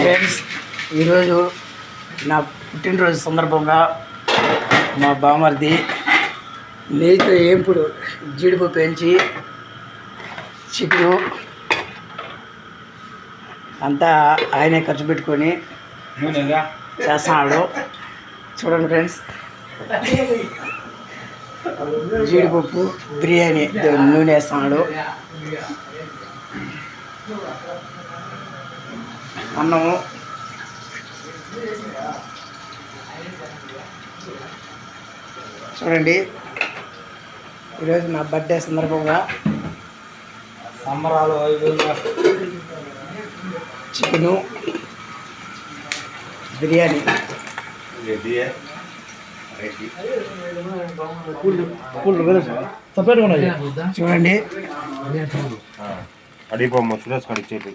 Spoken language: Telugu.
ఫ్రెండ్స్, ఈరోజు నా పుట్టినరోజు సందర్భంగా మా బామర్ది నెయ్యితో ఏంపుడు జీడిపప్పు పెంచి చికెను అంతా ఆయనే ఖర్చు పెట్టుకొని చేస్తున్నాడు. చూడండి ఫ్రెండ్స్, జీడిపప్పు బిర్యానీ నూనె వేస్తున్నాడు. అన్నము, చూడండి. ఈరోజు నా బర్త్డే సందర్భంగా సంబరాలు చికెను బిర్యానీ చూడండి. అడిగిపోమ్మ సురేష్ కడిగి చెప్పి